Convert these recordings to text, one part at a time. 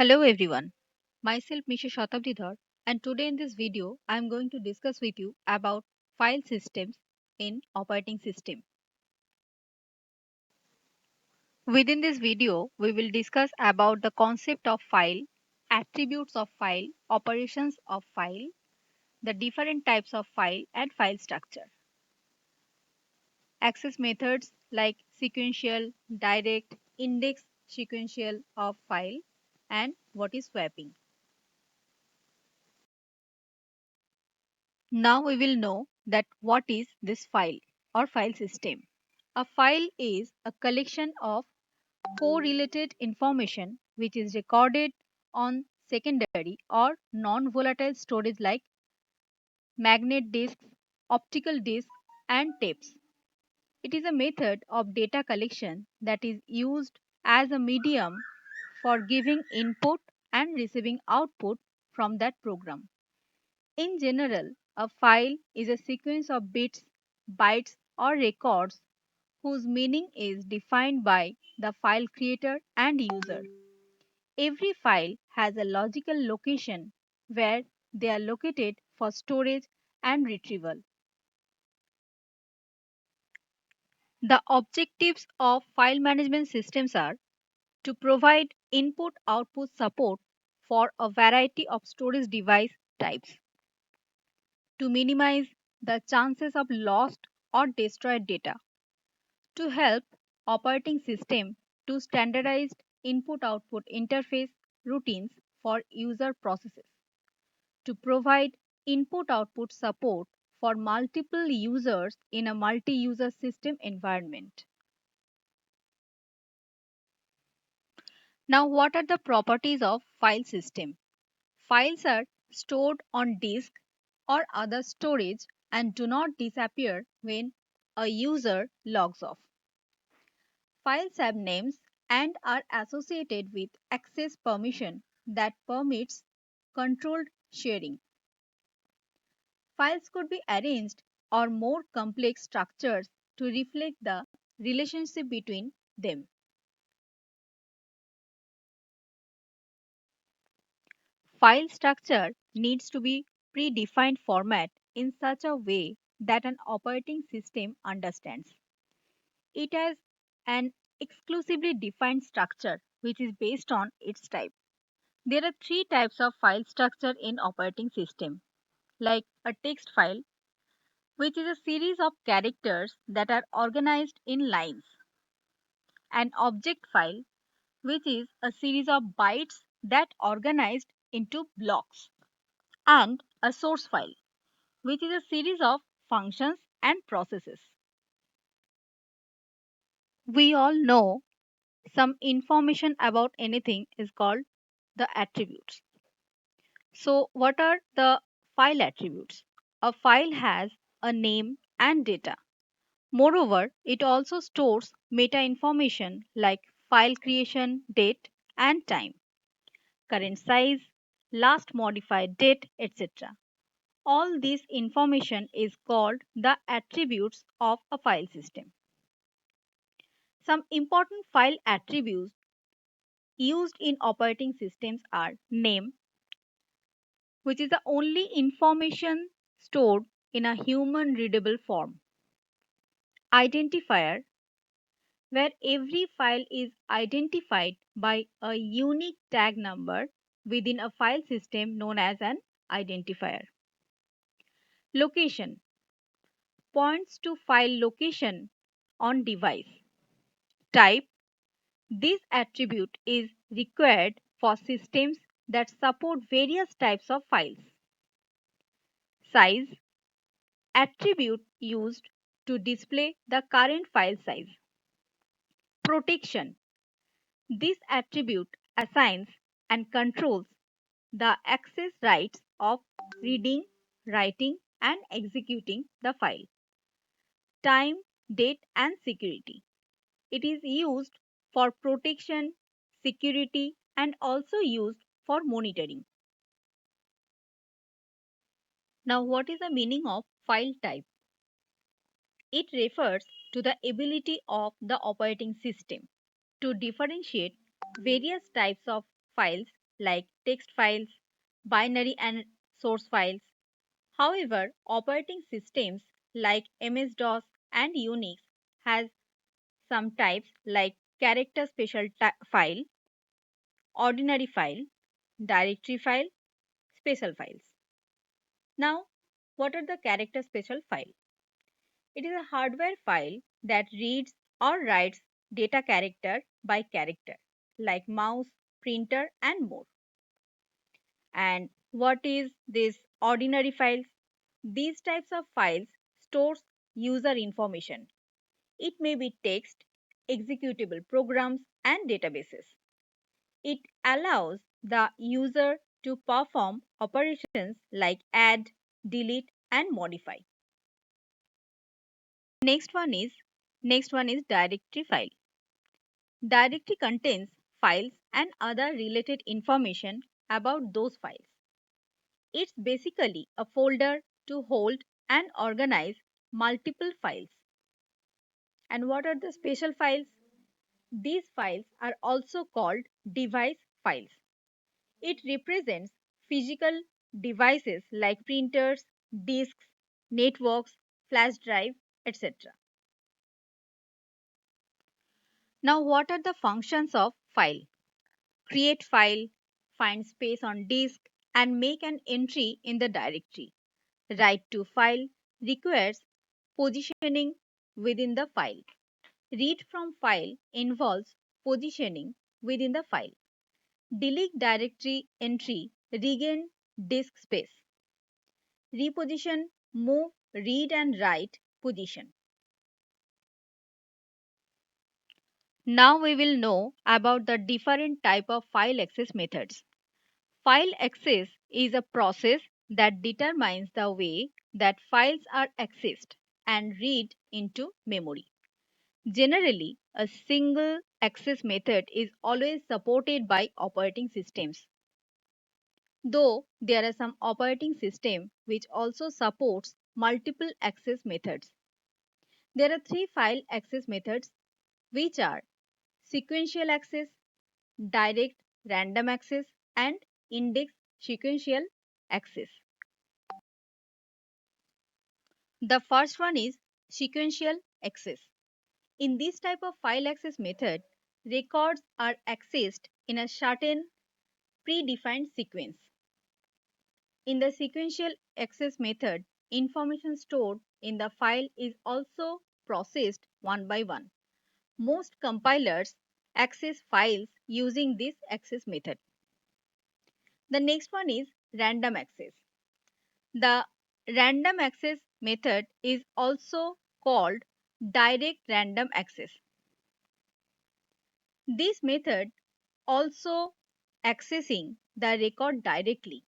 Hello everyone, myself Misha Shatabdidhar, and today in this video I am going to discuss with you about file systems in operating system. Within this video we will discuss about the concept of file, attributes of file, operations of file, the different types of file and file structure, access methods like sequential, direct, index sequential of file, and what is swapping. Now we will know that what is this file or file system. A file is a collection of correlated information which is recorded on secondary or non-volatile storage like magnet disks, optical disks and tapes. It is a method of data collection that is used as a medium for giving input and receiving output from that program. In general, a file is a sequence of bits, bytes, or records whose meaning is defined by the file creator and user. Every file has a logical location where they are located for storage and retrieval. The objectives of file management systems are to provide input output support for a variety of storage device types, to minimize the chances of lost or destroyed data, to help operating system to standardized input output interface routines for user processes, to provide input output support for multiple users in a multi-user system environment. Now what are the properties of file system? Files are stored on disk or other storage and do not disappear when a user logs off. Files have names and are associated with access permission that permits controlled sharing. Files could be arranged or more complex structures to reflect the relationship between them. File structure needs to be predefined format in such a way that an operating system understands. It has an exclusively defined structure which is based on its type. There are three types of file structure in operating system, like a text file, which is a series of characters that are organized in lines, an object file, which is a series of bytes that organized into blocks, and a source file, which is a series of functions and processes. We all know some information about anything is called the attributes. So, what are the file attributes? A file has a name and data. Moreover, it also stores meta information like file creation date and time, current size, last modified date, etc. All this information is called the attributes of a file system. Some important file attributes used in operating systems are name, which is the only information stored in a human readable form, identifier, where every file is identified by a unique tag number within a file system known as an identifier. Location points to file location on device. Type, this attribute is required for systems that support various types of files. Size, attribute used to display the current file size. Protection, this attribute assigns and controls the access rights of reading, writing, and executing the file. Time, date, and security. It is used for protection, security, and also used for monitoring. Now, what is the meaning of file type? It refers to the ability of the operating system to differentiate various types of files like text files, binary and source files. However, operating systems like MS-DOS and Unix has some types like character special file, ordinary file, directory file, special files. Now, what are the character special file? It is a hardware file that reads or writes data character by character, like mouse, printer, and more. And what is this ordinary files? These types of files stores user information. It may be text, executable programs, and databases. It allows the user to perform operations like add, delete, and modify. Next one is next one is directory file. Directory contains files and other related information about those files. It's basically a folder to hold and organize multiple files. And what are the special files? These files are also called device files. It represents physical devices like printers, disks, networks, flash drive, etc. Now, what are the functions of file? Create file, find space on disk, and make an entry in the directory. Write to file requires positioning within the file. Read from file involves positioning within the file. Delete directory entry, regain disk space. Reposition, move, read and write position. Now we will know about the different type of file access methods. File access is a process that determines the way that files are accessed and read into memory. Generally, a single access method is always supported by operating systems. Though there are some operating systems which also supports multiple access methods. There are three file access methods which are sequential access, direct random access, and index sequential access. The first one is sequential access. In this type of file access method, records are accessed in a certain predefined sequence. In the sequential access method, information stored in the file is also processed one by one. Most compilers access files using this access method. The next one is random access. The random access method is also called direct random access. This method also accessing the record directly.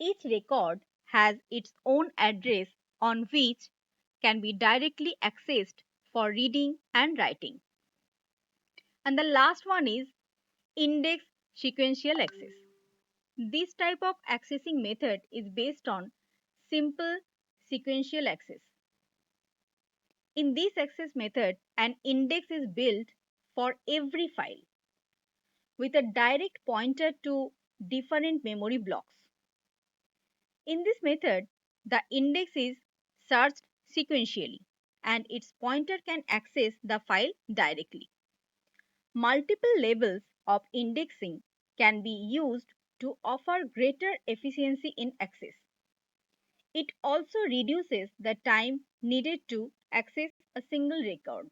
Each record has its own address on which can be directly accessed for reading and writing. And the last one is index sequential access. This type of accessing method is based on simple sequential access. In this access method, an index is built for every file with a direct pointer to different memory blocks. In this method, the index is searched sequentially and its pointer can access the file directly. Multiple levels of indexing can be used to offer greater efficiency in access. It also reduces the time needed to access a single record.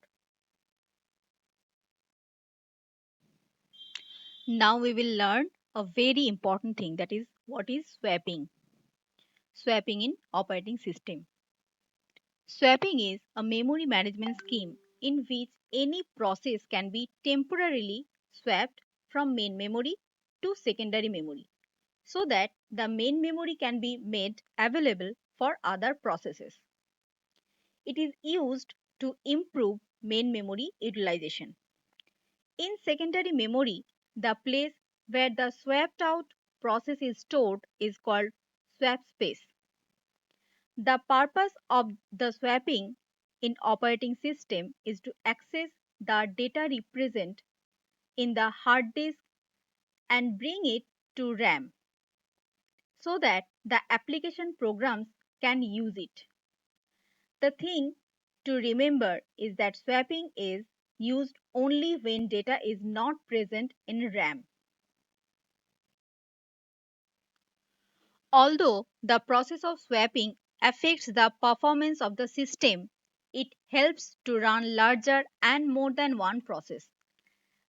Now we will learn a very important thing, that is what is swapping. Swapping in operating system. Swapping is a memory management scheme in which any process can be temporarily swapped from main memory to secondary memory so that the main memory can be made available for other processes. It is used to improve main memory utilization. In secondary memory, the place where the swapped out process is stored is called swap space. The purpose of the swapping in operating system is to access the data represent in the hard disk and bring it to RAM so that the application programs can use it. The thing to remember is that swapping is used only when data is not present in RAM. Although the process of swapping affects the performance of the system, it helps to run larger and more than one process.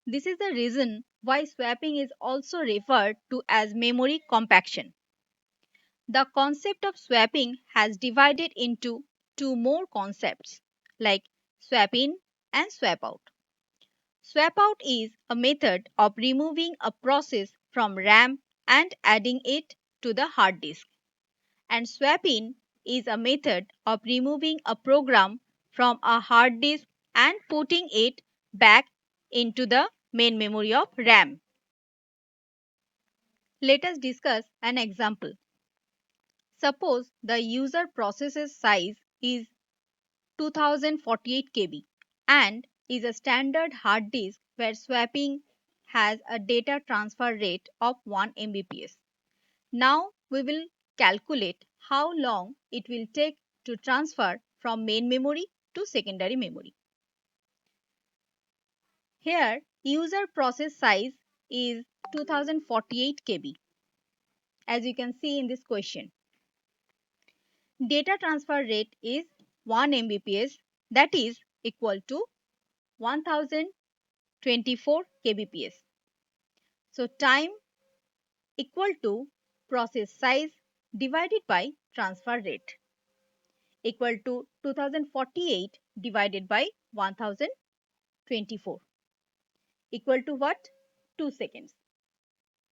This is the reason why swapping is also referred to as memory compaction. The concept of swapping has divided into two more concepts like swap in and swap out. Swap out is a method of removing a process from RAM and adding it to the hard disk. And swap in is a method of removing a program from a hard disk and putting it back into the main memory of RAM. Let us discuss an example. Suppose the user process's size is 2048 KB and is a standard hard disk where swapping has a data transfer rate of 1 Mbps. Now we will calculate how long it will take to transfer from main memory to secondary memory. Here user process size is 2048 KB as you can see in this question. Data transfer rate is 1 Mbps, that is equal to 1024 kbps. So time equal to process size divided by transfer rate equal to 2048 divided by 1024 equal to what? 2 seconds,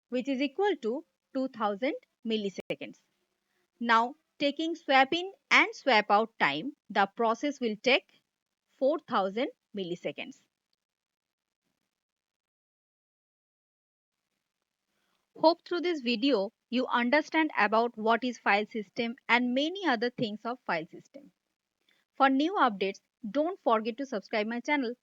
which is equal to 2000 milliseconds. Now taking swap in and swap out time, the process will take 4000 milliseconds. Hope through this video you understand about what is file system and many other things of file system. For new updates, don't forget to subscribe my channel.